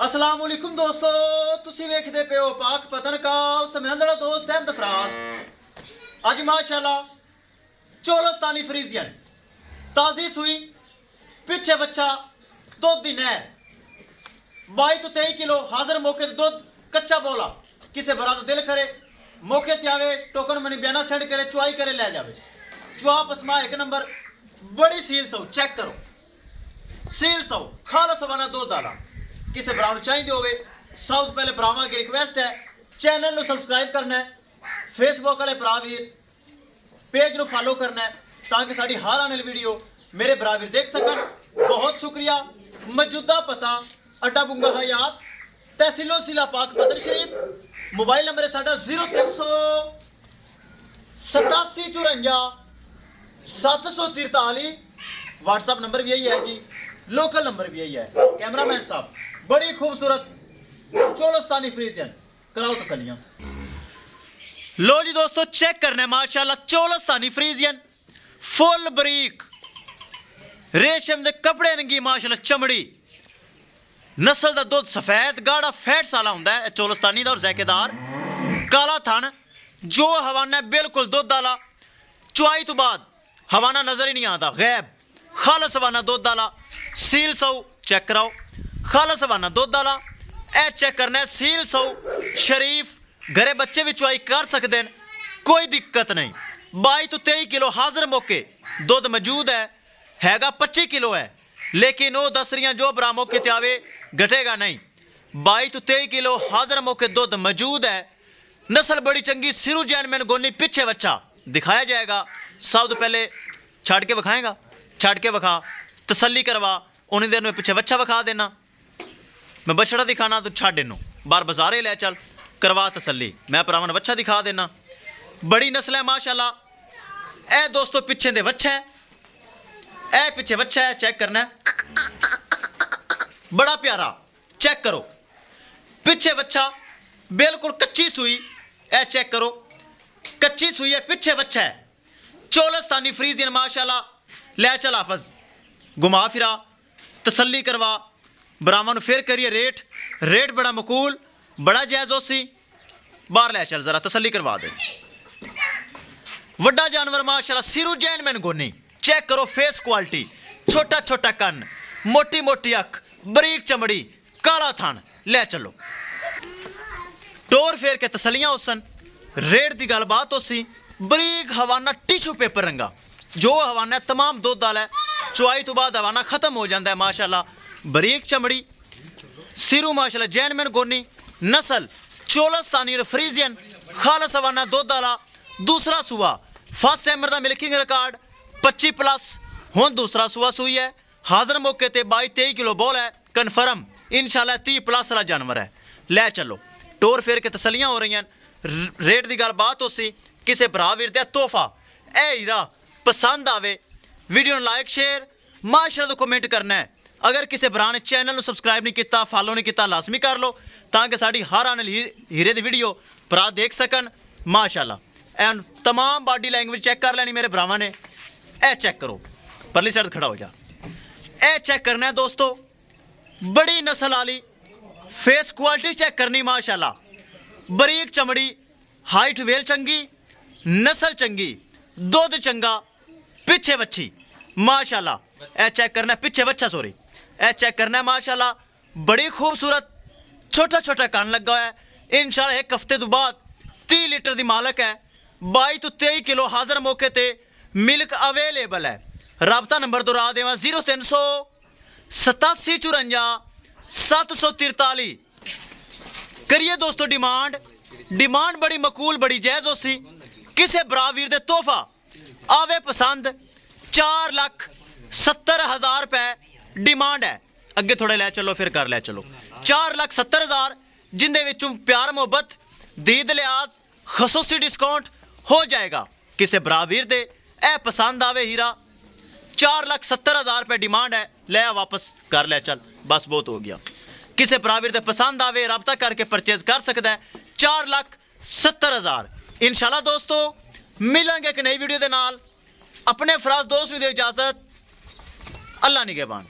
अस्सलाम वालेकुम दोस्तों, तुसी वेखदे पे हो पाक पतन का उस मैं अंदर दोस्त अहमद फराज। अज माशाल्लाह चोलस्तानी फ्रीजियन ताजी सुई पिछे बच्चा दुध दी नहर 22 तो 23 किलो हाजिर मौके ते दुध कच्चा बोला किसे बरा तो दिल करे मौके ते आवे टोकन मनी बयाना सेंड करे चुआई करे ले जावे। चुआ पसमा एक नंबर बड़ी सील सौ चेक करो सील सौ खालस वाना दुध डाला किसे भरा चाहिए होवे सब तो पहले भरावां की रिक्वेस्ट है चैनल को सबसक्राइब करना है, फेसबुक वाले भरा वीर पेज को फॉलो करना है ताकि साड़ी हर आने वाली वीडियो मेरे भरा वीर देख सकन। बहुत शुक्रिया। मौजूदा पता अड्डा बुंगा हयात तहसीलो सिला पाक पतन शरीफ। मोबाइल नंबर है साडा 0387 व्हाट्सएप नंबर भी यही है जी, लोकल नंबर भी यही है। कैमरामैन साहब बड़ी खूबसूरत चोलस्तानी फ्रीजियन कराओ तसलियां। लो जी दोस्तों चेक करना है माशाल्लाह चोलस्तानी फ्रीजियन फुल बरीक रेशम दे कपड़े रंगी माशाल्लाह चमड़ी नस्ल दा दुध सफेद गाढ़ा फैट साला हुंदा है चोलस्तानी दा और जैकेदार काला थन जो हवाना है बिल्कुल दुध वाला चुआई तो बाद हवाना नजर ही नहीं आता गैब खालस हवाना दुध वाला सील सौ चेक कराओ खालस हवाना दुध वाला ए चेक करना है सील सौ शरीफ घरे बच्चे भी चुआई कर सकते हैं कोई दिक्कत नहीं। 22 तो 23 किलो हाजिर मौके दुध मौजूद हैगा 25 किलो है लेकिन वो दस रही जो बरा मौके ते आवे घटेगा नहीं। 22 तो 23 किलो हाजिर मौके दुध मौजूद है। नस्ल बड़ी चंगी सिरू जैनमैन गोनी पिछे बच्चा दिखाया जाएगा। सब तो पहले छाड़ के विखाएगा छाड़ के विखा तसल्ली करवा उन्हीं देर में पिछे बच्चा विखा देना मैं बछड़ा दिखाना तो छाड़ देनो बार बाजारे ले चल करवा तसल्ली मैं भरावां बच्चा दिखा देना। बड़ी नस्ल है माशाल्लाह। ए दोस्तों पिछे दे बच्चा है ए पिछे बच्चा है चेक करना है बड़ा प्यारा चेक करो पिछे बच्चा बिल्कुल कच्ची सुई ए चेक करो कच्ची सुई है पिछे बच्चा है चोलस्तानी फ्रीजियन माशाल्लाह। ले चल हाफज घुमा फिरा तसल्ली करवा बरावां फिर करिए रेट बड़ा मकूल बड़ा जायज़ सी बाहर ले चल जरा तसल्ली करवा दे। वड्डा जानवर माशाल्लाह सिरू जैनमैन गोनी चेक करो फेस क्वालिटी छोटा छोटा कन मोटी मोटी अख बरीक चमड़ी काला थान ले चलो टोर फेर के तसलियां होसन रेट की गलबात होसी बरीक हवाना टिशू पेपर रंगा जो हवाना तमाम दुध वाला है चुआई तो बाद हवाना खत्म हो जाता है माशाल्लाह। बरीक चमड़ी सिरू माशाल्लाह जैनमैन गोनी नस्ल चोलस्तानी और फ्रीजियन खालस हवाना दुध वाला दूसरा सुआ फर्स्ट टाइमर का मिल्किंग रिकॉर्ड 25 प्लस हुण दूसरा सुआ सुई है हाजिर मौके ते 22-23 किलो बोल है कन्फर्म इंशाल्लाह 30 प्लस वाला जानवर है। ले चलो टोर फेर के तसलियां हो रही हैं रेट की गल बात हो सी किसी भरा वीर दे तोहफा ए हीरा पसंद आवे वीडियो लाइक शेयर माशाल्लाह तो कमेंट करना है। अगर किसी भरा ने चैनल को सबसक्राइब नहीं किया फॉलो नहीं किया लाजमी कर लो ताकि साड़ी हर आने हीरे की वीडियो भरा देख सकन माशाल्लाह। एंड तमाम बॉडी लैंग्वेज चेक कर लैनी मेरे भरावां ने ए चेक करो परली साइड खड़ा हो जा ए चेक करना है दोस्तों बड़ी नस्ल वाली फेस क्वालिटी चेक करनी माशाल्लाह। बरीक चमड़ी हाइट वेल चंगी नस्ल चंगी दुध चंगा पिछे बच्ची माशाल्लाह। ए चेक करना है पिछे बच्चा सॉरी ए चेक करना है माशाल्लाह बड़ी खूबसूरत छोटा छोटा कान लगा हुआ है इंशाल्लाह एक हफ्ते तो बाद 30 लीटर की मालक है 22 तो 23 किलो हाजिर मौके ते मिल्क अवेलेबल है। राबता नंबर दोहरा देवा 0387 करिए दोस्तों डिमांड बड़ी मकूल बड़ी जायज़ हो सी किसे बरा वीर दे तोहफा आवे पसंद 4,70,000 रुपए डिमांड है। अगे थोड़े लै चलो फिर कर लै चलो 4,70,000 जिंदे विचों प्यार मोहब्बत दीद लिहाज खसूसी डिस्काउंट हो जाएगा। किसे बरा वीर दे ए पसंद आवे हीरा 4,70,000 रुपए डिमांड है ले वापस कर ले चल बस बहुत हो गया। किसे बरा वीर दे पसंद आवे रब्ता करके परचेज कर सकता है 4,70,000 इंशाल्लाह। दोस्तों मिलेंगे एक नई वीडियो के नाल अपने फराज दोस्त भी दे इजाजत अल्लाह निगहबान।